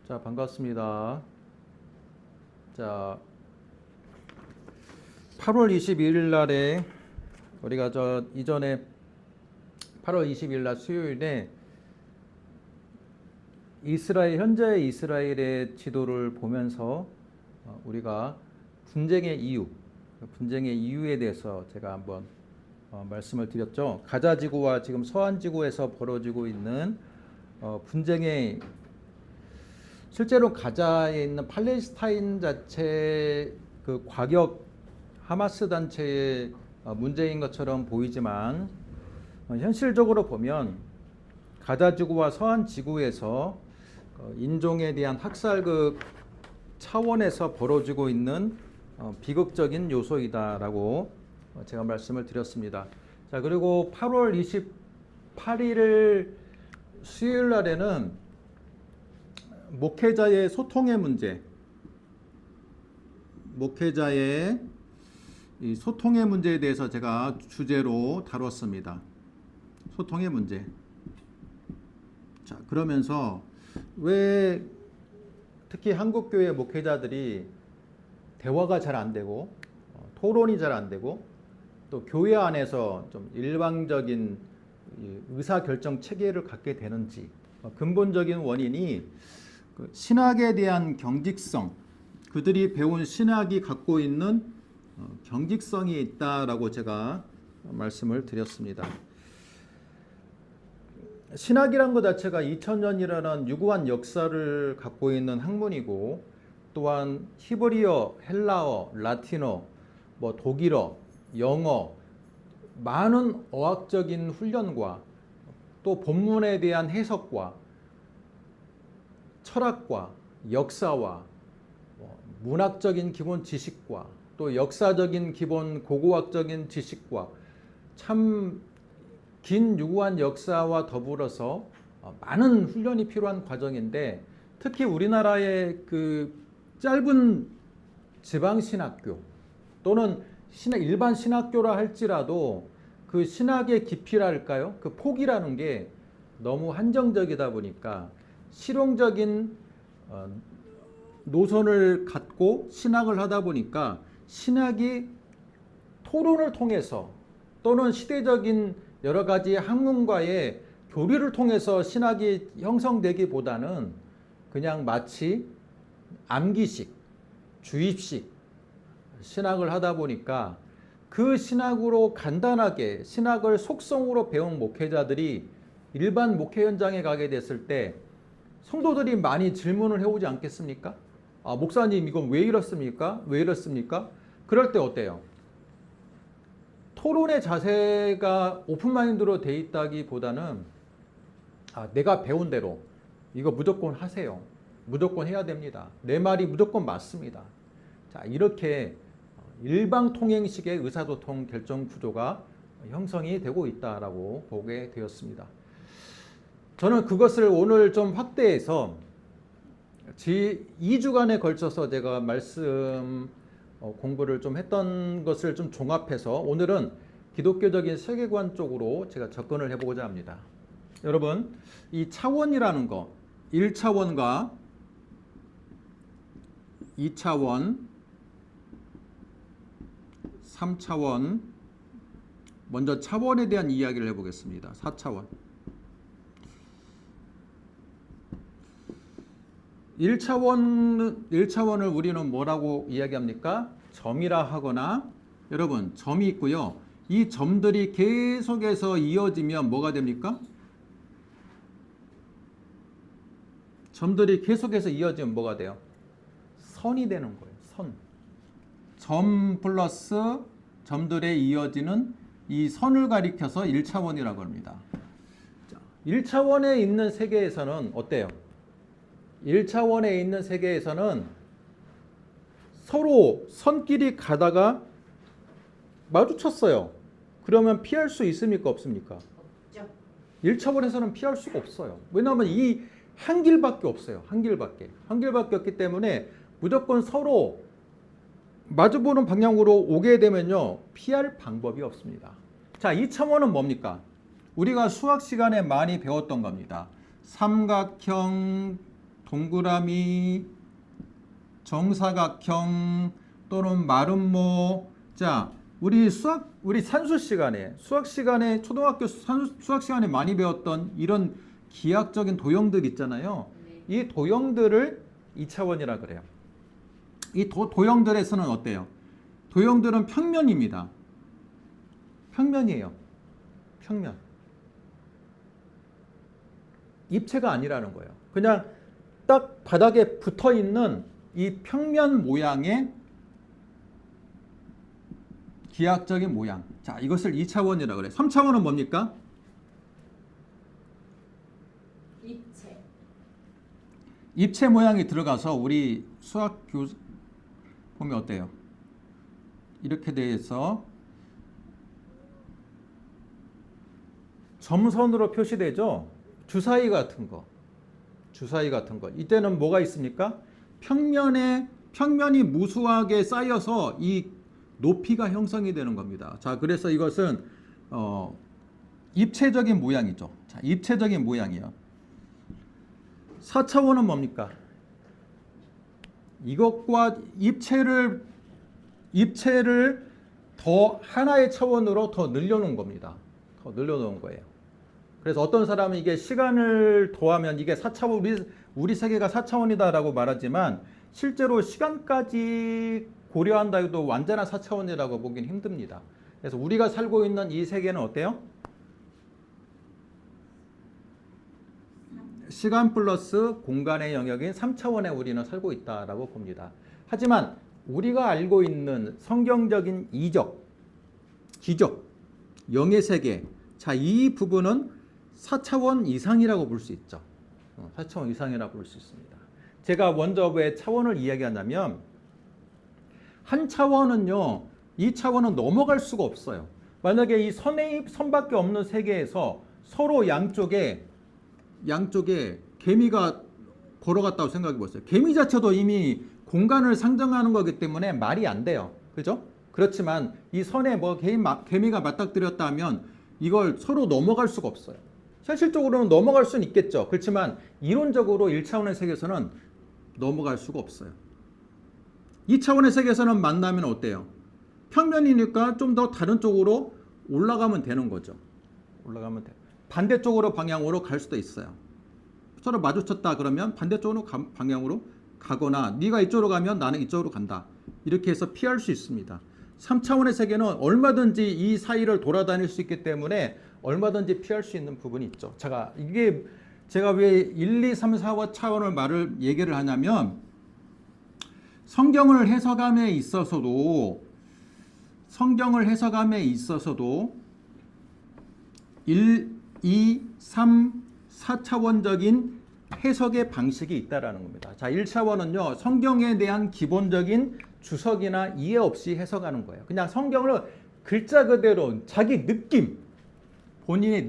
자, 반갑습니다. 자, 8월 22일 날에 우리가 이전에 8월 22일 날 수요일에 현재 이스라엘의 지도를 보면서 우리가 분쟁의 이유에 대해서 제가 한번 말씀을 드렸죠. 가자 지구와 지금 서한 지구에서 벌어지고 있는 분쟁의, 실제로 가자에 있는 팔레스타인 자체 그 과격 하마스 단체의 문제인 것처럼 보이지만 현실적으로 보면 가자 지구와 서한 지구에서 인종에 대한 학살 그 차원에서 벌어지고 있는 비극적인 요소이다라고 제가 말씀을 드렸습니다. 자, 그리고 8월 28일 수요일 날에는 목회자의 소통의 문제, 목회자의 이 소통의 문제에 대해서 제가 주제로 다뤘습니다. 소통의 문제. 자, 그러면서 왜 특히 한국교회 목회자들이 대화가 잘 안 되고 토론이 잘 안 되고 또 교회 안에서 좀 일방적인 의사결정 체계를 갖게 되는지, 근본적인 원인이 신학에 대한 경직성, 그들이 배운 신학이 갖고 있는 경직성이 있다라고 제가 말씀을 드렸습니다. 신학이란 것 자체가 2000년이라는 유구한 역사를 갖고 있는 학문이고, 또한 히브리어, 헬라어, 라틴어, 독일어, 영어, 많은 어학적인 훈련과 또 본문에 대한 해석과 철학과 역사와 문학적인 기본 지식과 또 역사적인 기본 고고학적인 지식과 참 긴 유구한 역사와 더불어서 많은 훈련이 필요한 과정인데, 특히 우리나라의 그 짧은 지방신학교 또는 일반 신학교라 할지라도 그 신학의 깊이랄까요? 그 폭이라는 게 너무 한정적이다 보니까 실용적인 노선을 갖고 신학을 하다 보니까 신학이 토론을 통해서 또는 시대적인 여러 가지 학문과의 교류를 통해서 신학이 형성되기보다는 그냥 마치 암기식, 주입식 신학을 하다 보니까 그 신학으로 간단하게 신학을 속성으로 배운 목회자들이 일반 목회 현장에 가게 됐을 때 성도들이 많이 질문을 해오지 않겠습니까? 목사님 이건 왜 이렇습니까? 왜 이렇습니까? 그럴 때 어때요? 토론의 자세가 오픈마인드로 돼 있다기보다는 내가 배운 대로 이거 무조건 하세요. 무조건 해야 됩니다. 내 말이 무조건 맞습니다. 자, 이렇게 일방통행식의 의사소통 결정 구조가 형성이 되고 있다라고 보게 되었습니다. 저는 그것을 오늘 좀 확대해서 2주간에 걸쳐서 제가 말씀 공부를 좀 했던 것을 좀 종합해서 오늘은 기독교적인 세계관 쪽으로 제가 접근을 해보고자 합니다. 여러분, 이 차원이라는 거, 1차원과 2차원, 3차원, 먼저 차원에 대한 이야기를 해보겠습니다. 4차원. 1차원을 우리는 뭐라고 이야기합니까? 점이라 하거나, 여러분, 점이 있고요. 이 점들이 계속해서 이어지면 뭐가 됩니까? 점들이 계속해서 이어지면 뭐가 돼요? 선이 되는 거예요. 선. 점 플러스 점들에 이어지는 이 선을 가리켜서 1차원이라고 합니다. 1차원에 있는 세계에서는 어때요? 1차원에 있는 세계에서는 서로 선끼리 가다가 마주쳤어요. 그러면 피할 수 있습니까? 없습니까? 없죠. 1차원에서는 피할 수가 없어요. 왜냐하면 이 한 길밖에 없어요. 한 길밖에 없기 때문에 무조건 서로 마주보는 방향으로 오게 되면요, 피할 방법이 없습니다. 자, 2차원은 뭡니까? 우리가 수학 시간에 많이 배웠던 겁니다. 삼각형 동그라미, 정사각형 또는 마름모. 자, 우리 산수 시간에, 수학 시간에, 초등학교 수학 시간에 많이 배웠던 이런 기하학적인 도형들 있잖아요. 이 도형들을 2차원이라 그래요. 이 도형들에서는 어때요? 도형들은 평면입니다. 평면이에요. 평면. 입체가 아니라는 거예요. 그냥 딱 바닥에 붙어 있는 이 평면 모양의 기하학적인 모양. 자, 이것을 2차원이라고 그래요. 3차원은 뭡니까? 입체. 입체 모양이 들어가서 우리 수학 교수 보면 어때요? 이렇게 돼서 점선으로 표시되죠? 주사위 같은 거. 주사위 같은 거. 이때는 뭐가 있습니까? 평면이 무수하게 쌓여서 이 높이가 형성이 되는 겁니다. 자, 그래서 이것은 입체적인 모양이죠. 자, 입체적인 모양이요. 4차원은 뭡니까? 이것과 입체를 더 하나의 차원으로 더 늘려놓은 겁니다. 더 늘려놓은 거예요. 그래서 어떤 사람은 이게 시간을 더하면 이게 4차원, 우리 세계가 4차원이다라고 말하지만 실제로 시간까지 고려한다 해도 완전한 4차원이라고 보긴 힘듭니다. 그래서 우리가 살고 있는 이 세계는 어때요? 시간 플러스 공간의 영역인 3차원에 우리는 살고 있다라고 봅니다. 하지만 우리가 알고 있는 성경적인 이적, 기적, 영의 세계, 자, 이 부분은 4차원 이상이라고 볼 수 있죠. 4차원 이상이라고 볼 수 있습니다. 제가 먼저 왜 차원을 이야기하냐면 한 차원은요, 이 차원은 넘어갈 수가 없어요. 만약에 이 선밖에 없는 세계에서 서로 양쪽에 개미가 걸어갔다고 생각해 보세요. 개미 자체도 이미 공간을 상정하는 거기 때문에 말이 안 돼요. 그죠? 그렇지만 이 선에 뭐 개미가 맞닥뜨렸다 하면 이걸 서로 넘어갈 수가 없어요. 현실적으로는 넘어갈 수는 있겠죠. 그렇지만 이론적으로 1차원의 세계에서는 넘어갈 수가 없어요. 2차원의 세계에서는 만나면 어때요? 평면이니까 좀 더 다른 쪽으로 올라가면 되는 거죠. 올라가면 돼요. 반대쪽으로 방향으로 갈 수도 있어요. 서로 마주쳤다 그러면 반대쪽으로 방향으로 가거나 네가 이쪽으로 가면 나는 이쪽으로 간다. 이렇게 해서 피할 수 있습니다. 3차원의 세계는 얼마든지 이 사이를 돌아다닐 수 있기 때문에 얼마든지 피할 수 있는 부분이 있죠. 제가 왜 1, 2, 3, 4, 5차원을 얘기를 하냐면 성경을 해석함에 있어서도 1, 2, 3, 4차원적인 해석의 방식이 있다라는 겁니다. 자, 1차원은요. 성경에 대한 기본적인 주석이나 이해 없이 해석하는 거예요. 그냥 성경을 글자 그대로 자기 느낌, 본인의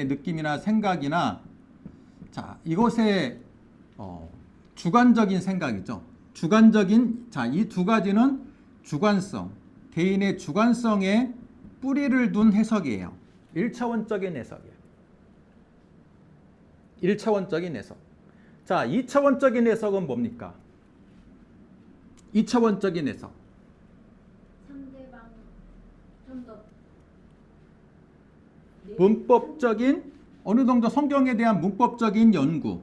느낌이나 생각이나 자, 이것의 주관적인 생각이죠. 자, 이 두 가지는 주관성, 개인의 주관성에 뿌리를 둔 해석이에요. 1차원적인 해석이에요. 1차원적인 해석. 자, 2차원적인 해석은 뭡니까? 2차원적인 해석. 상대방 좀 더 문법적인 어느 정도 성경에 대한 문법적인 연구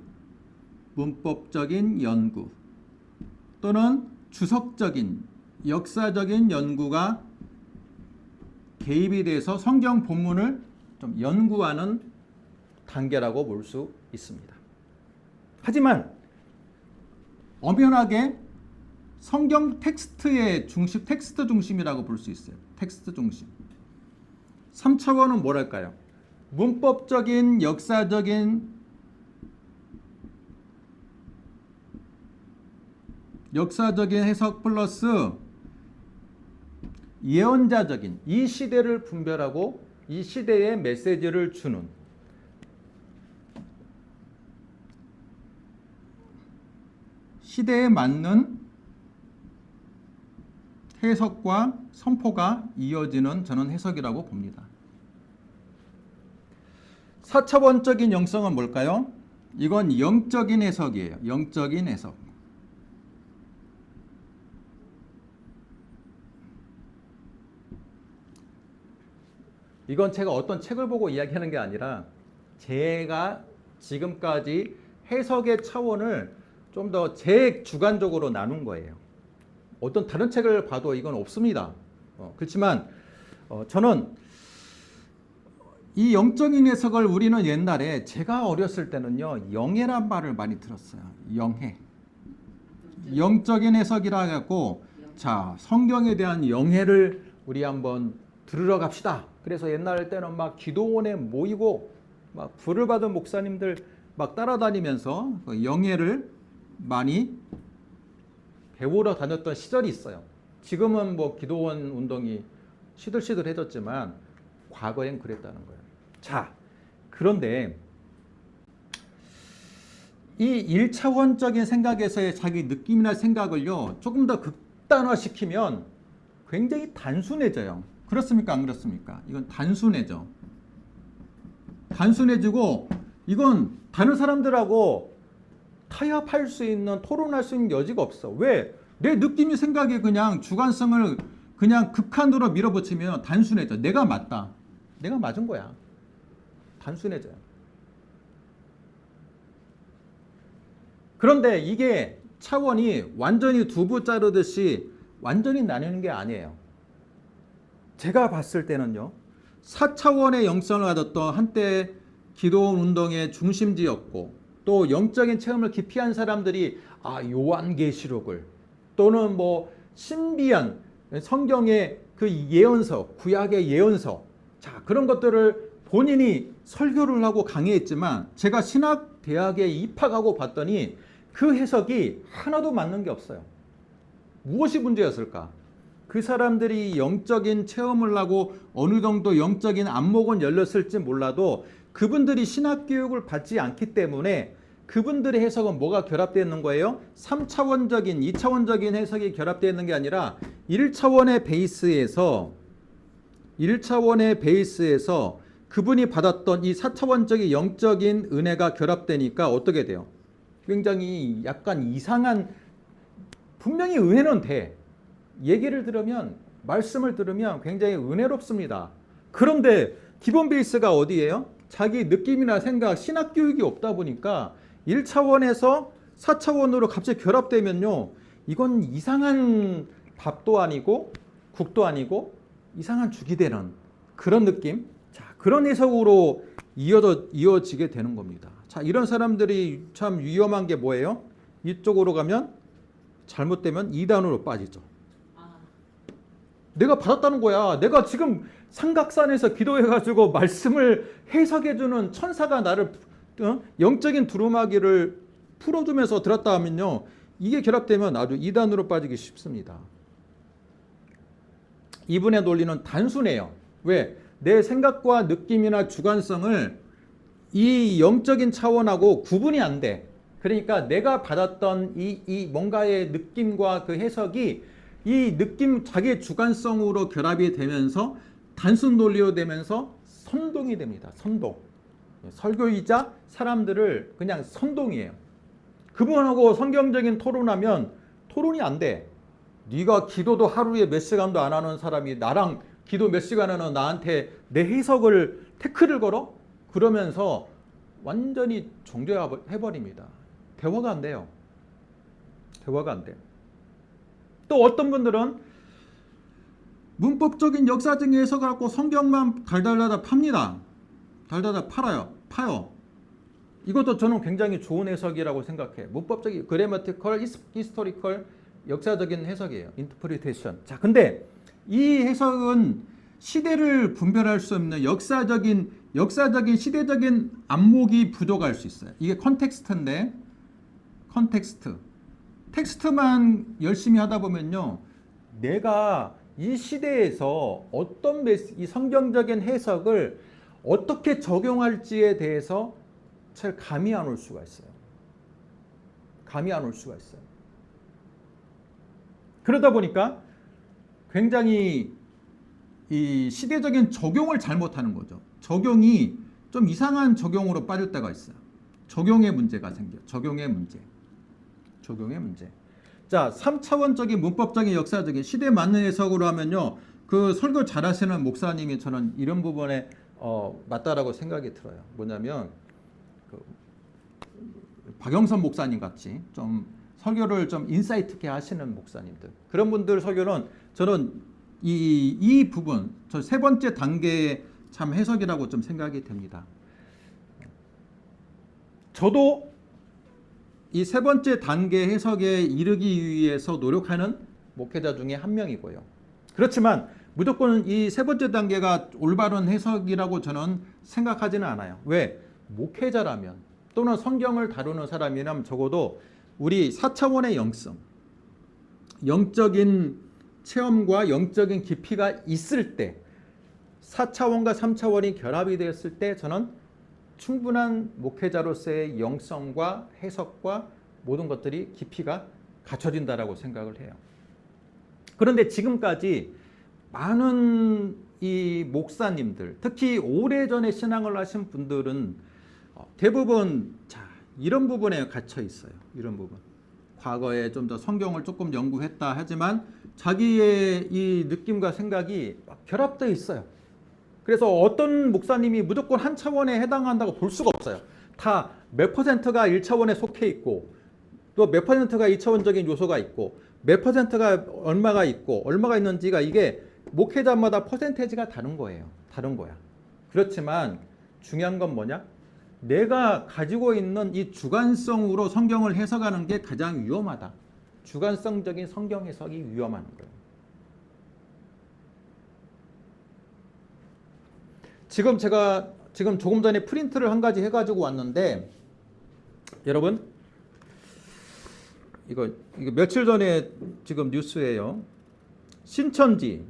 또는 주석적인 역사적인 연구가 개입이 돼서 성경 본문을 좀 연구하는 단계라고 볼 수 있습니다. 하지만 엄연하게 성경 텍스트 중심이라고 볼 수 있어요. 텍스트 중심. 3차원은 뭐랄까요? 문법적인, 역사적인 해석 플러스 예언자적인 이 시대를 분별하고 이 시대의 메시지를 주는 시대에 맞는 해석과 선포가 이어지는 저는 해석이라고 봅니다. 4차원적인 영성은 뭘까요? 이건 영적인 해석이에요. 영적인 해석. 이건 제가 어떤 책을 보고 이야기하는 게 아니라 제가 지금까지 해석의 차원을 좀 더 제 주관적으로 나눈 거예요. 어떤 다른 책을 봐도 이건 없습니다. 그렇지만 저는 이 영적인 해석을 우리는 옛날에 제가 어렸을 때는요, 영해란 말을 많이 들었어요. 영해. 영적인 해석이라 해갖고 자, 성경에 대한 영해를 우리 한번 들으러 갑시다. 그래서 옛날 때는 막 기도원에 모이고 막 불을 받은 목사님들 막 따라다니면서 그 영해를 많이 배우러 다녔던 시절이 있어요. 지금은 뭐 기도원 운동이 시들시들해졌지만 과거엔 그랬다는 거예요. 자, 그런데 이 1차원적인 생각에서의 자기 느낌이나 생각을요, 조금 더 극단화시키면 굉장히 단순해져요. 그렇습니까? 안 그렇습니까? 이건 단순해져. 단순해지고 이건 다른 사람들하고 타협할 수 있는, 토론할 수 있는 여지가 없어. 왜? 내 느낌이 생각이 그냥 주관성을 그냥 극한으로 밀어붙이면 단순해져. 내가 맞다. 내가 맞은 거야. 단순해져요. 그런데 이게 차원이 완전히 두부 자르듯이 완전히 나뉘는 게 아니에요. 제가 봤을 때는요, 4차원의 영성을 가졌던 한때 기도원 운동의 중심지였고, 또 영적인 체험을 깊이 한 사람들이 요한계시록을 또는 뭐 신비한 성경의 그 예언서, 구약의 예언서, 자, 그런 것들을 본인이 설교를 하고 강의했지만 제가 신학대학에 입학하고 봤더니 그 해석이 하나도 맞는 게 없어요. 무엇이 문제였을까? 그 사람들이 영적인 체험을 하고 어느 정도 영적인 안목은 열렸을지 몰라도 그분들이 신학교육을 받지 않기 때문에 그분들의 해석은 뭐가 결합되어 있는 거예요? 3차원적인, 2차원적인 해석이 결합되어 있는 게 아니라 1차원의 베이스에서 그분이 받았던 이 4차원적인 영적인 은혜가 결합되니까 어떻게 돼요? 굉장히 약간 이상한, 분명히 은혜는 돼. 얘기를 들으면, 말씀을 들으면 굉장히 은혜롭습니다. 그런데 기본 베이스가 어디예요? 자기 느낌이나 생각, 신학 교육이 없다 보니까 1차원에서 4차원으로 갑자기 결합되면요, 이건 이상한 밥도 아니고 국도 아니고 이상한 죽이 되는 그런 느낌. 자, 그런 해석으로 이어지게 되는 겁니다. 자, 이런 사람들이 참 위험한 게 뭐예요? 이쪽으로 가면 잘못되면 이단으로 빠지죠. 내가 받았다는 거야. 내가 지금 삼각산에서 기도해가지고 말씀을 해석해주는 천사가 나를 영적인 두루마기를 풀어주면서 들었다 하면요, 이게 결합되면 아주 이단으로 빠지기 쉽습니다. 이분의 논리는 단순해요. 왜? 내 생각과 느낌이나 주관성을 이 영적인 차원하고 구분이 안 돼. 그러니까 내가 받았던 이 뭔가의 느낌과 그 해석이 이 느낌, 자기의 주관성으로 결합이 되면서 단순 논리로 되면서 선동이 됩니다. 선동. 설교이자 사람들을 그냥 선동이에요. 그분하고 성경적인 토론하면 토론이 안 돼. 네가 기도도 하루에 몇 시간도 안 하는 사람이 나랑 기도 몇 시간 하는 나한테 내 해석을 태클을 걸어? 그러면서 완전히 정죄해버립니다. 대화가 안 돼요. 대화가 안 돼요. 또 어떤 분들은 문법적인 역사적인 해석을 갖고 성경만 달달하다 팝니다. 달달하다 파요. 이것도 저는 굉장히 좋은 해석이라고 생각해. 문법적인 그래머티컬, 히스토리컬, 역사적인 해석이에요. 인터프리테이션. 자, 근데 이 해석은 시대를 분별할 수 없는 역사적인 시대적인 안목이 부족할 수 있어요. 이게 컨텍스트인데, 텍스트만 열심히 하다 보면요, 내가 이 시대에서 어떤 이 성경적인 해석을 어떻게 적용할지에 대해서 잘 감이 안 올 수가 있어요. 그러다 보니까 굉장히 이 시대적인 적용을 잘못하는 거죠. 적용이 좀 이상한 적용으로 빠질 때가 있어요. 적용의 문제가 생겨. 적용의 문제. 자, 3차원적인 문법적인 역사적인 시대에 맞는 해석으로 하면요. 그 설교 잘하시는 목사님이 저는 이런 부분에 맞다라고 생각이 들어요. 뭐냐면 그 박영선 목사님 같이 좀 설교를 좀 인사이트 있게 하시는 목사님들, 그런 분들 설교는 저는 이 부분, 저 세 번째 단계의 참 해석이라고 좀 생각이 됩니다. 저도 이 세 번째 단계 해석에 이르기 위해서 노력하는 목회자 중에 한 명이고요. 그렇지만 무조건 이 세 번째 단계가 올바른 해석이라고 저는 생각하지는 않아요. 왜? 목회자라면 또는 성경을 다루는 사람이라면 적어도 우리 4차원의 영성, 영적인 체험과 영적인 깊이가 있을 때, 4차원과 3차원이 결합이 되었을 때 저는 충분한 목회자로서의 영성과 해석과 모든 것들이 깊이가 갖춰진다라고 생각을 해요. 그런데 지금까지 많은 이 목사님들, 특히 오래전에 신앙을 하신 분들은 대부분 이런 부분에 갇혀 있어요. 이런 부분. 과거에 좀 더 성경을 조금 연구했다 하지만 자기의 이 느낌과 생각이 결합되어 있어요. 그래서 어떤 목사님이 무조건 한 차원에 해당한다고 볼 수가 없어요. 다 몇 퍼센트가 1차원에 속해 있고 또 몇 퍼센트가 2차원적인 요소가 있고 몇 퍼센트가 얼마가 있고 얼마가 있는지가 이게 목회자마다 퍼센테이지가 다른 거예요. 다른 거야. 그렇지만 중요한 건 뭐냐? 내가 가지고 있는 이 주관성으로 성경을 해석하는 게 가장 위험하다. 주관성적인 성경 해석이 위험한 거예요. 제가 조금 전에 프린트를 한 가지 해가지고 왔는데, 여러분 이거 며칠 전에 지금 뉴스예요. 신천지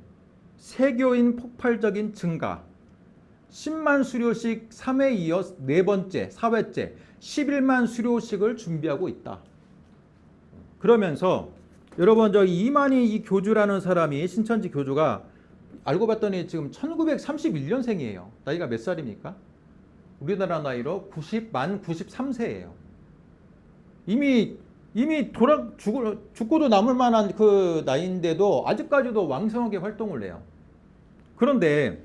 세교인 폭발적인 증가, 10만 수료식 3회 이어 4번째, 4회째 11만 수료식을 준비하고 있다. 그러면서 여러분 저 이만희 이 교주라는 사람이, 신천지 교주가 알고 봤더니 지금 1931년생이에요. 나이가 몇 살입니까? 우리나라 나이로 만 93세예요. 이미 죽고도 남을 만한 그 나이인데도 아직까지도 왕성하게 활동을 해요. 그런데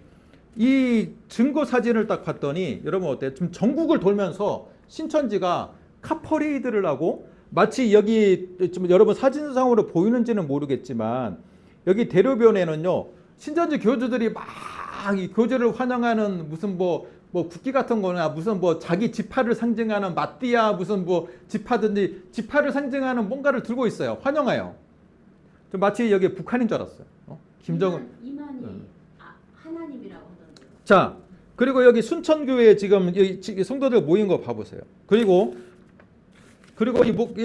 이 증거 사진을 딱 봤더니 여러분 어때요? 지금 전국을 돌면서 신천지가 카퍼레이드를 하고, 마치 여기 좀 여러분 사진상으로 보이는지는 모르겠지만 여기 대로변에는요 신천지 교주들이 막 이 교주를 환영하는 무슨 뭐 국기 같은 거나 무슨 뭐 자기 지파를 상징하는 마띠아 무슨 뭐 지파든지 지파를 상징하는 뭔가를 들고 있어요. 환영해요. 좀 마치 여기 북한인 줄 알았어요. 김정은 이만희 하나님이라고 하던데. 자, 그리고 여기 순천교회에 지금 성도들 모인 거 봐보세요. 그리고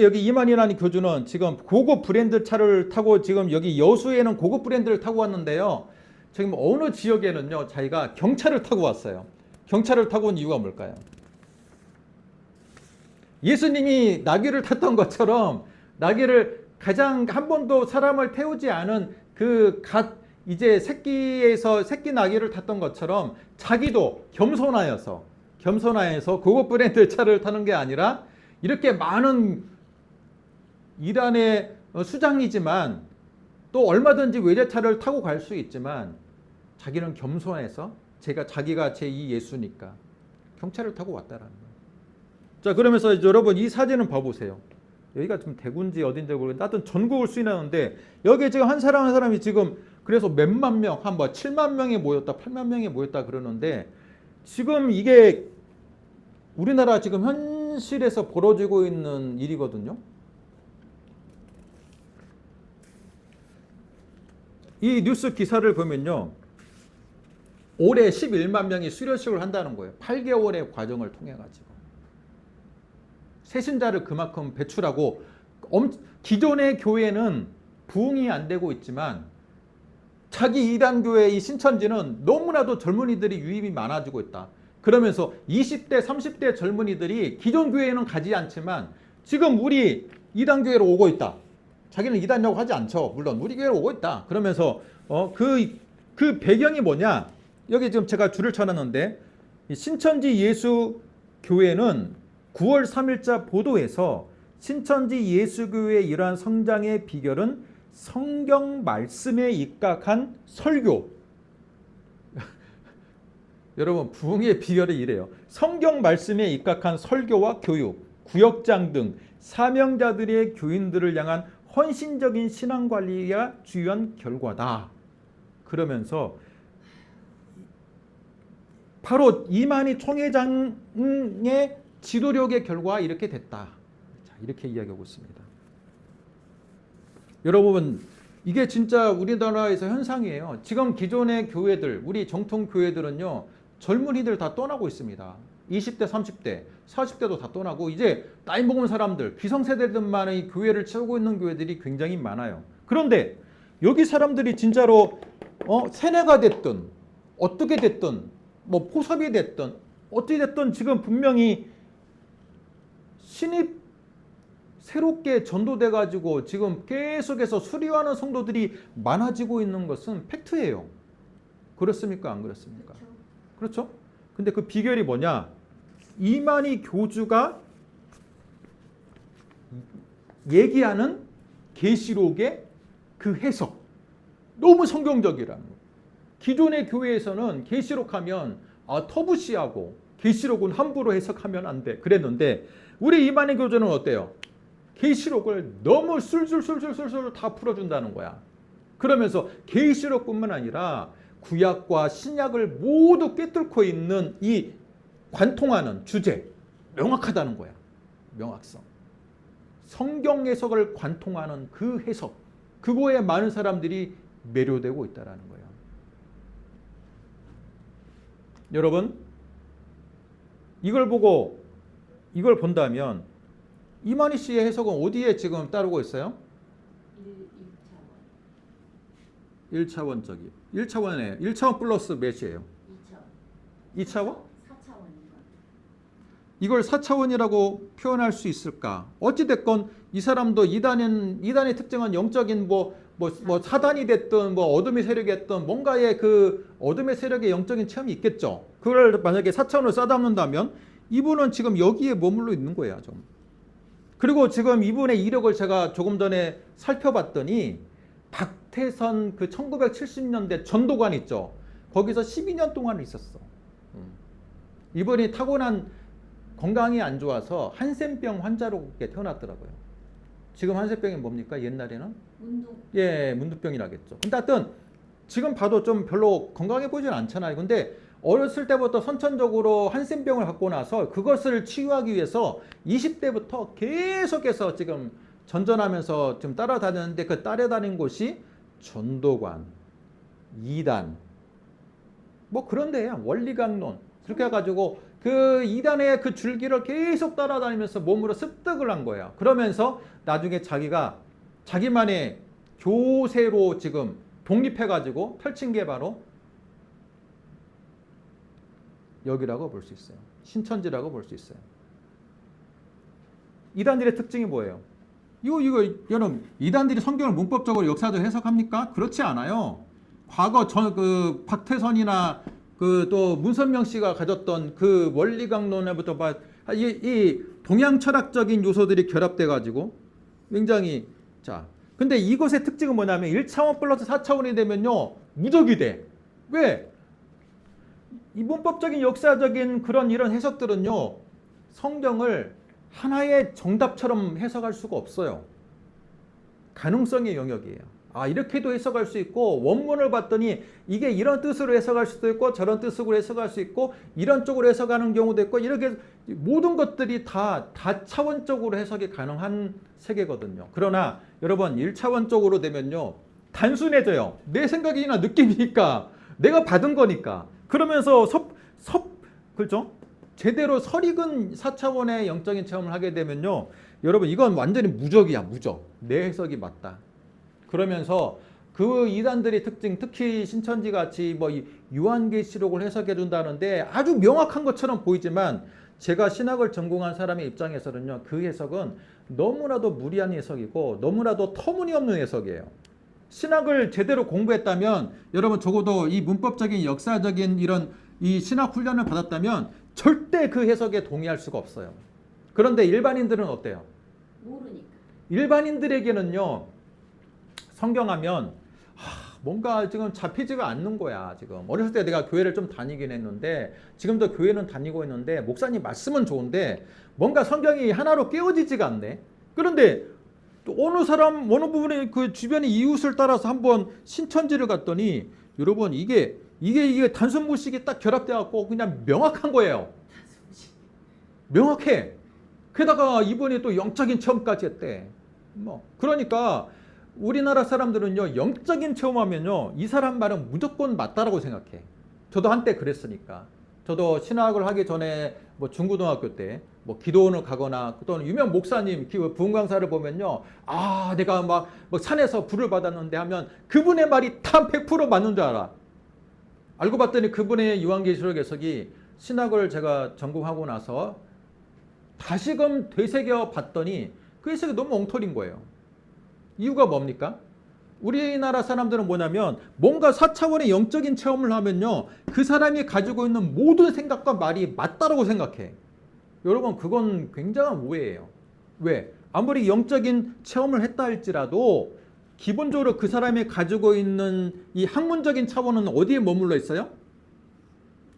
여기 이만희라는 교주는 지금 고급 브랜드 차를 타고, 지금 여기 여수에는 고급 브랜드를 타고 왔는데요. 지금 어느 지역에는요 자기가 경차를 타고 왔어요. 경차를 타고 온 이유가 뭘까요? 예수님이 나귀를 탔던 것처럼 나귀를 가장 한 번도 사람을 태우지 않은 이제 새끼 나귀를 탔던 것처럼 자기도 겸손하여서 고급 브랜드 차를 타는 게 아니라 이렇게 많은 이란의 수장이지만 또 얼마든지 외제차를 타고 갈 수 있지만 자기는 겸손해서 자기가 제2 예수니까 경차를 타고 왔다라는 거예요. 자, 그러면서 여러분 이 사진은 봐보세요. 여기가 좀 대구인지 어딘지 모르겠는데 하여튼 전국을 수인하는데 여기 지금 한 사람이 지금 그래서 몇만 명, 한 7만 명이 모였다, 8만 명이 모였다 그러는데 지금 이게 우리나라 지금 현실에서 벌어지고 있는 일이거든요. 이 뉴스 기사를 보면요. 올해 11만 명이 수료식을 한다는 거예요. 8개월의 과정을 통해 가지고. 새신자를 그만큼 배출하고, 기존의 교회는 부흥이 안 되고 있지만 자기 이단교회 이 신천지는 너무나도 젊은이들이 유입이 많아지고 있다. 그러면서 20대, 30대 젊은이들이 기존 교회에는 가지 않지만 지금 우리 이단교회로 오고 있다. 자기는 이단이라고 하지 않죠. 물론 우리 교회로 오고 있다. 그러면서 그 배경이 뭐냐? 여기 지금 제가 줄을 쳐놨는데 신천지 예수 교회는 9월 3일자 보도에서 신천지 예수교회의 이러한 성장의 비결은 성경 말씀에 입각한 설교. 여러분, 부흥의 비결이 이래요. 성경 말씀에 입각한 설교와 교육, 구역장 등 사명자들의 교인들을 향한 헌신적인 신앙관리가 주요한 결과다. 그러면서 바로 이만희 총회장의 지도력의 결과 이렇게 됐다. 자, 이렇게 이야기하고 있습니다. 여러분, 이게 진짜 우리나라에서 현상이에요. 지금 기존의 교회들, 우리 정통 교회들은요, 젊은이들 다 떠나고 있습니다. 20대, 30대, 40대도 다 떠나고 이제 나이 먹은 사람들, 기성세대들만의 교회를 채우고 있는 교회들이 굉장히 많아요. 그런데 여기 사람들이 진짜로 세뇌가 됐든 어떻게 됐든 뭐 포섭이 됐든 어떻게 됐든 지금 분명히 신입 새롭게 전도돼 가지고 지금 계속해서 수리하는 성도들이 많아지고 있는 것은 팩트예요. 그렇습니까? 안 그렇습니까? 그렇죠? 근데 그 비결이 뭐냐? 이만희 교주가 얘기하는 계시록의 그 해석, 너무 성경적이라는 거예요. 기존의 교회에서는 계시록 하면 터부시하고 계시록은 함부로 해석하면 안 돼 그랬는데 우리 이만희 교주는 어때요? 계시록을 너무 술술술술술 다 풀어준다는 거야. 그러면서 계시록뿐만 아니라 구약과 신약을 모두 꿰뚫고 있는 이 관통하는 주제, 명확하다는 거야. 명확성. 성경 해석을 관통하는 그 해석, 그거에 많은 사람들이 매료되고 있다는 거예요. 여러분, 이걸 본다면 이만희 씨의 해석은 어디에 지금 따르고 있어요? 1차원적이. 1차원에 1차원 플러스 몇이에요? 2차원? 4차원인가? 이걸 4차원이라고 표현할 수 있을까? 어찌 됐건 이 사람도 이단의 특징은 영적인 뭐 사단이 됐든 뭐 어둠의 세력이 됐든 뭔가의 그 어둠의 세력의 영적인 체험이 있겠죠. 그걸 만약에 4차원으로 싸담는다면 이분은 지금 여기에 머물러 있는 거예요, 좀. 그리고 지금 이분의 이력을 제가 조금 전에 살펴봤더니 박태선 그 1970년대 전도관 있죠. 거기서 12년 동안 있었어. 이분이 타고난 건강이 안 좋아서 한센병 환자로 태어났더라고요. 지금 한센병이 뭡니까? 옛날에는? 문두병이라겠죠. 근데 하여튼 지금 봐도 좀 별로 건강해 보이진 않잖아요. 근데 어렸을 때부터 선천적으로 한센병을 갖고 나서 그것을 치유하기 위해서 20대부터 계속해서 지금 전전하면서 좀 따라다녔는데 그 따라다닌 곳이 전도관, 이단, 뭐 그런 데야. 원리강론. 그렇게 해가지고 그 이단의 그 줄기를 계속 따라다니면서 몸으로 습득을 한 거예요. 그러면서 나중에 자기가 자기만의 교세로 지금 독립해가지고 펼친 게 바로 여기라고 볼 수 있어요. 신천지라고 볼 수 있어요. 이단들의 특징이 뭐예요? 여러분, 이단들이 성경을 문법적으로 역사적으로 해석합니까? 그렇지 않아요. 과거 그 박태선이나 그 또 문선명 씨가 가졌던 그 원리강론에부터 이 동양 철학적인 요소들이 결합돼 가지고 굉장히 근데 이것의 특징은 뭐냐면 1차원 플러스 4차원이 되면요 무적이 돼. 왜? 이 문법적인 역사적인 이런 해석들은요 성경을 하나의 정답처럼 해석할 수가 없어요. 가능성의 영역이에요. 이렇게도 해석할 수 있고 원문을 봤더니 이게 이런 뜻으로 해석할 수도 있고 저런 뜻으로 해석할 수 있고 이런 쪽으로 해석하는 경우도 있고 이렇게 모든 것들이 다 다차원적으로 해석이 가능한 세계거든요. 그러나 여러분 1차원적으로 되면요 단순해져요. 내 생각이나 느낌이니까 내가 받은 거니까 그러면서 그렇죠? 제대로 설익은 4차원의 영적인 체험을 하게 되면요 여러분 이건 완전히 무적이야. 무적. 내 해석이 맞다. 그러면서 그 이단들의 특징, 특히 신천지 같이 뭐 요한계시록을 해석해 준다는데 아주 명확한 것처럼 보이지만 제가 신학을 전공한 사람의 입장에서는요 그 해석은 너무나도 무리한 해석이고 너무나도 터무니없는 해석이에요. 신학을 제대로 공부했다면 여러분 적어도 이 문법적인 역사적인 이런 이 신학 훈련을 받았다면 절대 그 해석에 동의할 수가 없어요. 그런데 일반인들은 어때요? 모르니까. 일반인들에게는요, 성경하면 뭔가 지금 잡히지가 않는 거야. 지금 어렸을 때 내가 교회를 좀 다니긴 했는데, 지금도 교회는 다니고 있는데, 목사님 말씀은 좋은데 뭔가 성경이 하나로 깨어지지가 않네. 그런데 또 어느 부분에 그 주변의 이웃을 따라서 한번 신천지를 갔더니, 여러분 이게 단순 무식이 딱 결합돼 갖고 그냥 명확한 거예요. 명확해. 게다가 이번에 또 영적인 체험까지 했대. 뭐 그러니까 우리나라 사람들은요, 영적인 체험하면요, 이 사람 말은 무조건 맞다라고 생각해. 저도 한때 그랬으니까. 저도 신학을 하기 전에 뭐 중고등학교 때 뭐 기도원을 가거나 또는 유명 목사님 부흥 강사를 보면요, 내가 막 산에서 불을 받았는데 하면 그분의 말이 다 100% 맞는 줄 알아. 알고 봤더니 그분의 요한계시록 해석이, 신학을 제가 전공하고 나서 다시금 되새겨 봤더니 그 해석이 너무 엉터리인 거예요. 이유가 뭡니까? 우리나라 사람들은 뭐냐면, 뭔가 4차원의 영적인 체험을 하면요, 그 사람이 가지고 있는 모든 생각과 말이 맞다라고 생각해. 여러분, 그건 굉장한 오해예요. 왜? 아무리 영적인 체험을 했다 할지라도 기본적으로 그 사람이 가지고 있는 이 학문적인 차원은 어디에 머물러 있어요?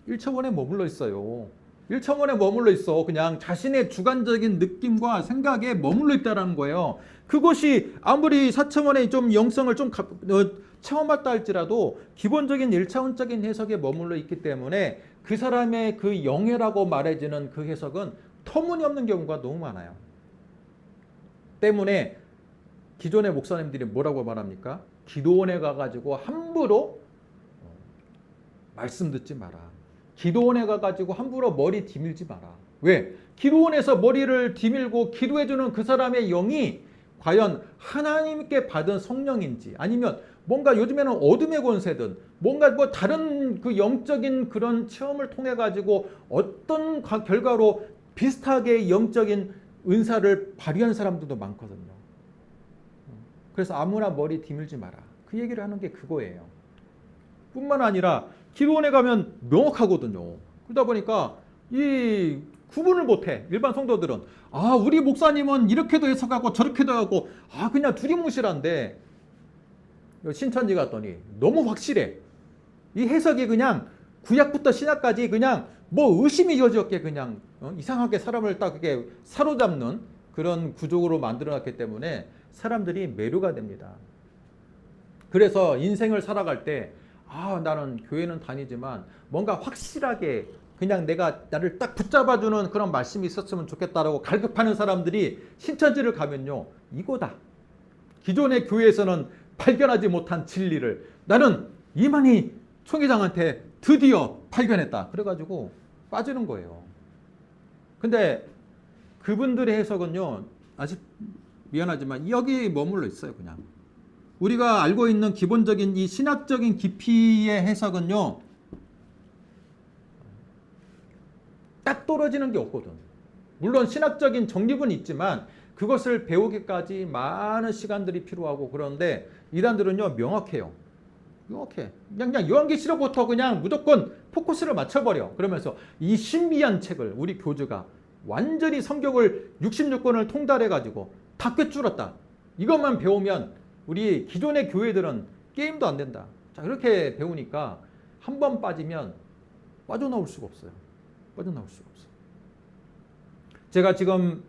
1차원에 머물러 있어요. 1차원에 머물러 있어. 그냥 자신의 주관적인 느낌과 생각에 머물러 있다는 거예요. 그것이 아무리 4차원의 좀 영성을 좀 체험했다 할지라도 기본적인 1차원적인 해석에 머물러 있기 때문에 그 사람의 그 영예라고 말해지는 그 해석은 터무니없는 경우가 너무 많아요. 때문에 기존의 목사님들이 뭐라고 말합니까? 기도원에 가가지고 함부로 말씀 듣지 마라. 기도원에 가가지고 함부로 머리 디밀지 마라. 왜? 기도원에서 머리를 디밀고 기도해주는 그 사람의 영이 과연 하나님께 받은 성령인지, 아니면 뭔가 요즘에는 어둠의 권세든 뭔가 뭐 다른 그 영적인 그런 체험을 통해 가지고 어떤 결과로 비슷하게 영적인 은사를 발휘한 사람들도 많거든요. 그래서 아무나 머리 디밀지 마라. 그 얘기를 하는 게 그거예요. 뿐만 아니라 기도원에 가면 명확하거든요. 그러다 보니까 이 구분을 못해. 일반 성도들은 우리 목사님은 이렇게도 해석하고 저렇게도 하고 그냥 두리뭉실한데, 신천지 갔더니 너무 확실해. 이 해석이 그냥 구약부터 신약까지 그냥 뭐 의심이 여지없게 그냥 이상하게 사람을 딱 그렇게 사로잡는 그런 구조로 만들어놨기 때문에 사람들이 매료가 됩니다. 그래서 인생을 살아갈 때 나는 교회는 다니지만 뭔가 확실하게 그냥 나를 딱 붙잡아주는 그런 말씀이 있었으면 좋겠다라고 갈급하는 사람들이 신천지를 가면요, 이거다. 기존의 교회에서는 발견하지 못한 진리를 나는 이만희 총회장한테 드디어 발견했다. 그래가지고 빠지는 거예요. 근데 그분들의 해석은요, 아직 미안하지만 여기 머물러 있어요. 그냥 우리가 알고 있는 기본적인 이 신학적인 깊이의 해석은요, 딱 떨어지는 게 없거든. 물론 신학적인 정립은 있지만 그것을 배우기까지 많은 시간들이 필요하고, 그런데 이단들은요, 명확해요. 명확해. 그냥 요한계시록부터 그냥 무조건 포커스를 맞춰버려. 그러면서 이 신비한 책을 우리 교주가 완전히 성경을 66권을 통달해가지고 다 꿰뚫었다. 이것만 배우면 우리 기존의 교회들은 게임도 안 된다. 자, 이렇게 배우니까 한 번 빠지면 빠져나올 수가 없어요. 빠져나올 수가 없어요. 제가 지금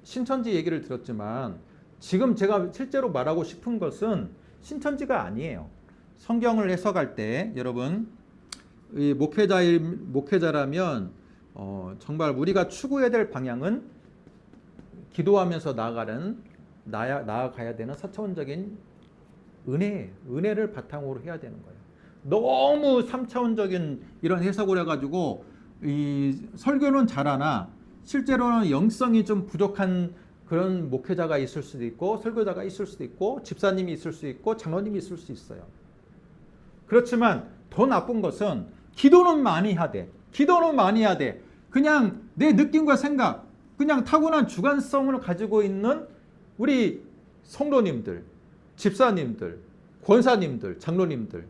신천지 얘기를 들었지만 지금 제가 실제로 말하고 싶은 것은 신천지가 아니에요. 성경을 해석할 때 여러분, 이 목회자라면 정말 우리가 추구해야 될 방향은 기도하면서 나아가야 되는 4차원적인 은혜를 바탕으로 해야 되는 거예요. 너무 3차원적인 이런 해석을 해가지고 이 설교는 잘하나 실제로는 영성이 좀 부족한 그런 목회자가 있을 수도 있고, 설교자가 있을 수도 있고, 집사님이 있을 수 있고, 장로님이 있을 수 있어요. 그렇지만 더 나쁜 것은 기도는 많이 해야 돼. 기도는 많이 해야 돼. 그냥 내 느낌과 생각, 그냥 타고난 주관성을 가지고 있는 우리 성도님들, 집사님들, 권사님들, 장로님들,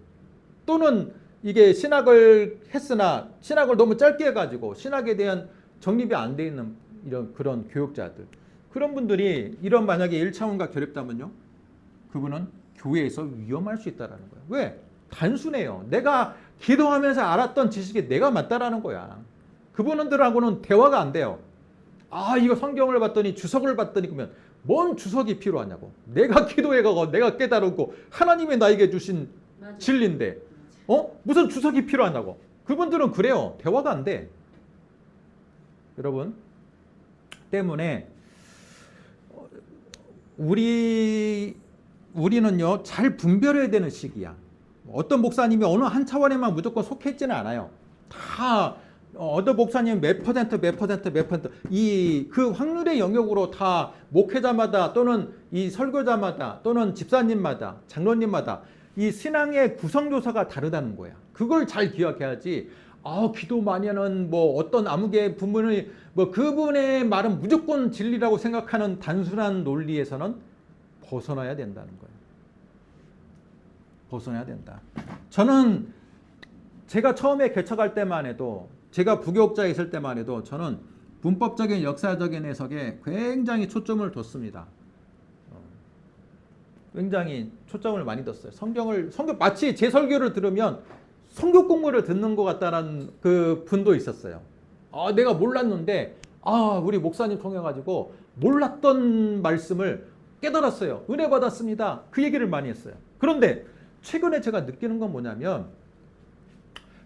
또는 이게 신학을 했으나 신학을 너무 짧게 해가지고 신학에 대한 정립이 안 돼 있는 이런 그런 교육자들, 그런 분들이 이런 만약에 1차원과 결합되면요, 그분은 교회에서 위험할 수 있다라는 거예요. 왜? 단순해요. 내가 기도하면서 알았던 지식이 내가 맞다라는 거야. 그분들하고는 대화가 안 돼요. 아, 이거 성경을 봤더니 주석을 봤더니 그러면 뭔 주석이 필요하냐고. 내가 기도해가고 내가 깨달았고 하나님이 나에게 주신 맞아. 진리인데 무슨 주석이 필요하냐고. 그분들은 그래요. 대화가 안 돼. 여러분 때문에 우리는요 잘 분별해야 되는 시기야. 어떤 목사님이 어느 한 차원에만 무조건 속해 있지는 않아요. 다 어떤 목사님 몇 퍼센트 이 그 확률의 영역으로 다 목회자마다 또는 이 설교자마다 또는 집사님마다 장로님마다 이 신앙의 구성조사가 다르다는 거야. 그걸 잘 기억해야지. 기도 많이 하는 뭐 어떤 아무개 부문의 뭐 그분의 말은 무조건 진리라고 생각하는 단순한 논리에서는 벗어나야 된다는 거예요. 벗어나야 된다. 저는 제가 처음에 개척할 때만 해도, 제가 부교육자에 있을 때만 해도 저는 문법적인 역사적인 해석에 굉장히 초점을 뒀습니다. 굉장히 초점을 많이 뒀어요. 성경 마치 제 설교를 들으면 성경 공부를 듣는 것 같다는 그 분도 있었어요. 내가 몰랐는데 우리 목사님 통해 가지고 몰랐던 말씀을 깨달았어요. 은혜 받았습니다. 그 얘기를 많이 했어요. 그런데 최근에 제가 느끼는 건 뭐냐면,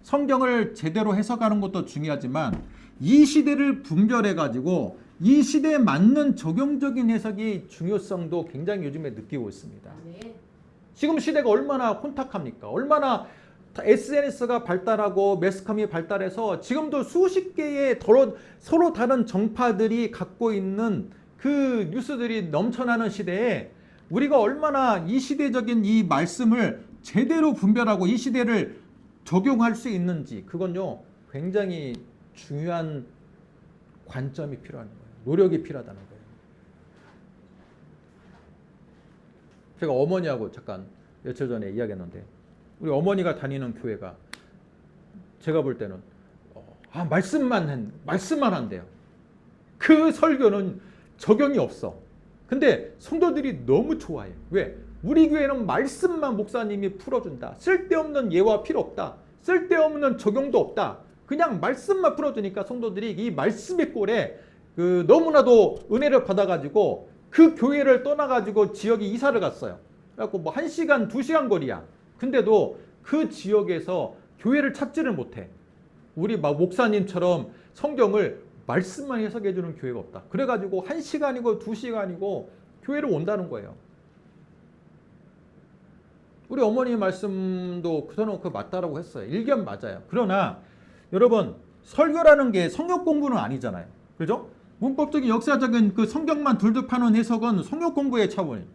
성경을 제대로 해석하는 것도 중요하지만 이 시대를 분별해 가지고 이 시대에 맞는 적용적인 해석이 중요성도 굉장히 요즘에 느끼고 있습니다. 네. 지금 시대가 얼마나 혼탁합니까? 얼마나 SNS가 발달하고 매스컴이 발달해서 지금도 수십 개의 서로 다른 정파들이 갖고 있는 그 뉴스들이 넘쳐나는 시대에 우리가 얼마나 이 시대적인 이 말씀을 제대로 분별하고 이 시대를 적용할 수 있는지, 그건요 굉장히 중요한 관점이 필요한 거예요. 노력이 필요하다는 거예요. 제가 어머니하고 잠깐 며칠 전에 이야기했는데, 우리 어머니가 다니는 교회가 제가 볼 때는 말씀만 한대요. 그 설교는 적용이 없어. 근데 성도들이 너무 좋아해. 왜? 우리 교회는 말씀만 목사님이 풀어준다. 쓸데없는 예화 필요 없다. 쓸데없는 적용도 없다. 그냥 말씀만 풀어주니까 성도들이 이 말씀의 꼴에 너무나도 은혜를 받아가지고 그 교회를 떠나가지고 지역에 이사를 갔어요. 그래갖고 뭐 1시간, 2시간 거리야. 근데도 그 지역에서 교회를 찾지를 못해. 우리 목사님처럼 성경을 말씀만 해석해주는 교회가 없다. 그래가지고 1시간이고 2시간이고 교회를 온다는 거예요. 우리 어머니 말씀도 저는 그 맞다라고 했어요. 일견 맞아요. 그러나 여러분, 설교라는 게 성경 공부는 아니잖아요. 그죠? 문법적인 역사적인 그 성경만 둘둘 파는 해석은 성경 공부의 차원이에요.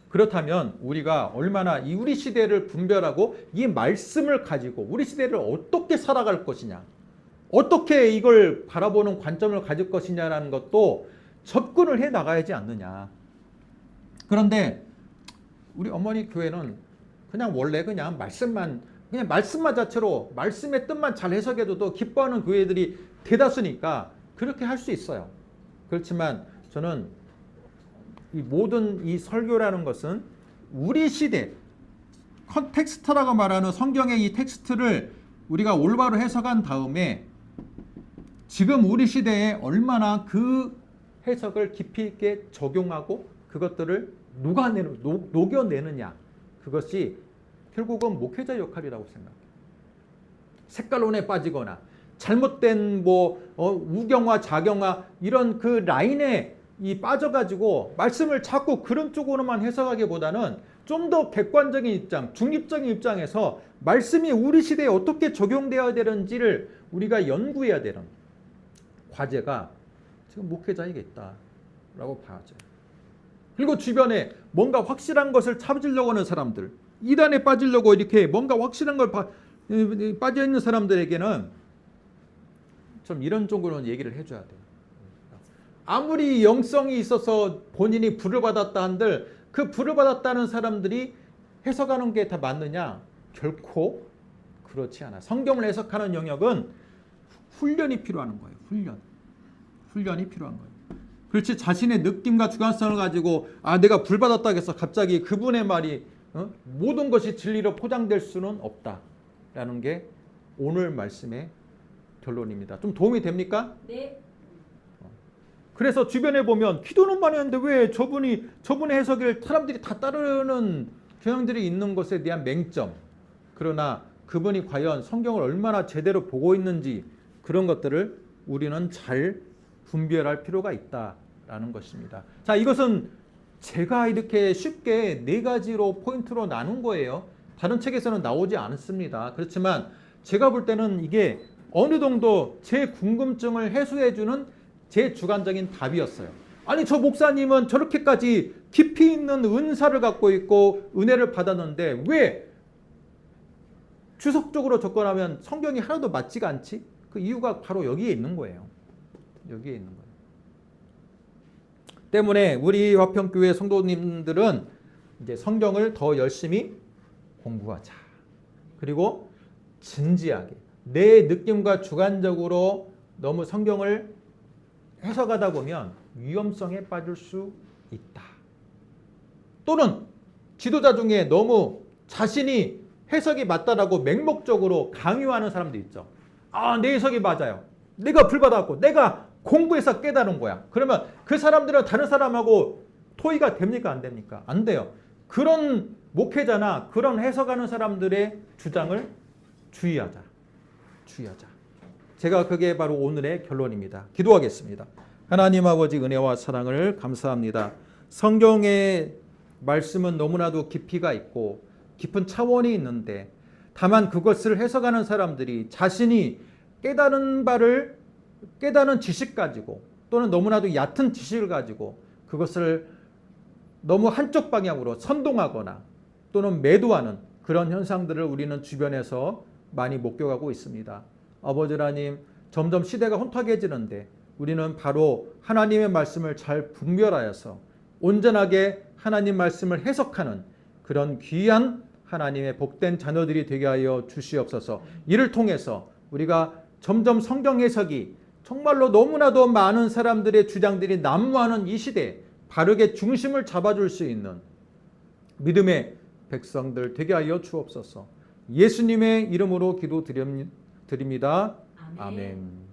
그렇다면 우리가 얼마나 우리 시대를 분별하고 이 말씀을 가지고 우리 시대를 어떻게 살아갈 것이냐, 어떻게 이걸 바라보는 관점을 가질 것이냐라는 것도 접근을 해 나가야지 않느냐. 그런데 우리 어머니 교회는 원래 그냥 말씀 자체로 말씀의 뜻만 잘 해석해도 기뻐하는 교회들이 대다수니까 그렇게 할 수 있어요. 그렇지만 저는 이 모든 이 설교라는 것은 우리 시대 컨텍스트라고 말하는 성경의 이 텍스트를 우리가 올바로 해석한 다음에 지금 우리 시대에 얼마나 그 해석을 깊이 있게 적용하고 그것들을 녹여내느냐, 그것이 결국은 목회자 역할이라고 생각해요. 색깔론에 빠지거나 잘못된 우경화, 자경화 이런 그 라인에 빠져가지고 말씀을 자꾸 그런 쪽으로만 해석하기보다는 좀 더 객관적인 입장, 중립적인 입장에서 말씀이 우리 시대에 어떻게 적용되어야 되는지를 우리가 연구해야 되는 과제가 지금 목회자에게 있다라고 봐야죠. 그리고 주변에 뭔가 확실한 것을 찾으려고 하는 사람들, 이단에 빠지려고 이렇게 뭔가 확실한 걸 빠져 있는 사람들에게는 좀 이런 쪽으로는 얘기를 해줘야 돼요. 아무리 영성이 있어서 본인이 부를 받았다 한들 그 부를 받았다는 사람들이 해석하는 게 다 맞느냐? 결코 그렇지 않아. 성경을 해석하는 영역은 훈련이 필요한 거예요. 훈련이 필요한 거예요. 그렇지 자신의 느낌과 주관성을 가지고 내가 불 받았다고 해서 갑자기 그분의 말이 모든 것이 진리로 포장될 수는 없다라는 게 오늘 말씀의 결론입니다. 좀 도움이 됩니까? 네. 그래서 주변에 보면 기도는 많이 하는데 왜 저분의 해석을 사람들이 다 따르는 경향들이 있는 것에 대한 맹점, 그러나 그분이 과연 성경을 얼마나 제대로 보고 있는지 그런 것들을 우리는 잘 분별할 필요가 있다라는 것입니다. 자, 이것은 제가 이렇게 쉽게 4가지로 포인트로 나눈 거예요. 다른 책에서는 나오지 않습니다. 그렇지만 제가 볼 때는 이게 어느 정도 제 궁금증을 해소해주는 제 주관적인 답이었어요. 아니 저 목사님은 저렇게까지 깊이 있는 은사를 갖고 있고 은혜를 받았는데 왜 주석적으로 접근하면 성경이 하나도 맞지가 않지? 그 이유가 바로 여기에 있는 거예요. 여기에 있는 거예요. 때문에 우리 화평교회 성도님들은 이제 성경을 더 열심히 공부하자. 그리고 진지하게 내 느낌과 주관적으로 너무 성경을 해석하다 보면 위험성에 빠질 수 있다. 또는 지도자 중에 너무 자신이 해석이 맞다라고 맹목적으로 강요하는 사람도 있죠. 내 해석이 맞아요. 내가 불받았고 내가 공부해서 깨달은 거야. 그러면 그 사람들은 다른 사람하고 토의가 됩니까? 안 됩니까? 안 돼요. 그런 목회자나 그런 해석하는 사람들의 주장을 주의하자. 제가 그게 바로 오늘의 결론입니다. 기도하겠습니다. 하나님 아버지 은혜와 사랑을 감사합니다. 성경의 말씀은 너무나도 깊이가 있고 깊은 차원이 있는데 다만 그것을 해석하는 사람들이 자신이 깨달은 지식 가지고 또는 너무나도 얕은 지식을 가지고 그것을 너무 한쪽 방향으로 선동하거나 또는 매도하는 그런 현상들을 우리는 주변에서 많이 목격하고 있습니다. 아버지 하나님, 점점 시대가 혼탁해지는데 우리는 바로 하나님의 말씀을 잘 분별하여서 온전하게 하나님 말씀을 해석하는 그런 귀한 하나님의 복된 자녀들이 되게 하여 주시옵소서. 이를 통해서 우리가 점점 성경 해석이 정말로 너무나도 많은 사람들의 주장들이 난무하는 이 시대에 바르게 중심을 잡아줄 수 있는 믿음의 백성들 되게 하여 주옵소서. 예수님의 이름으로 기도드립니다. 아멘.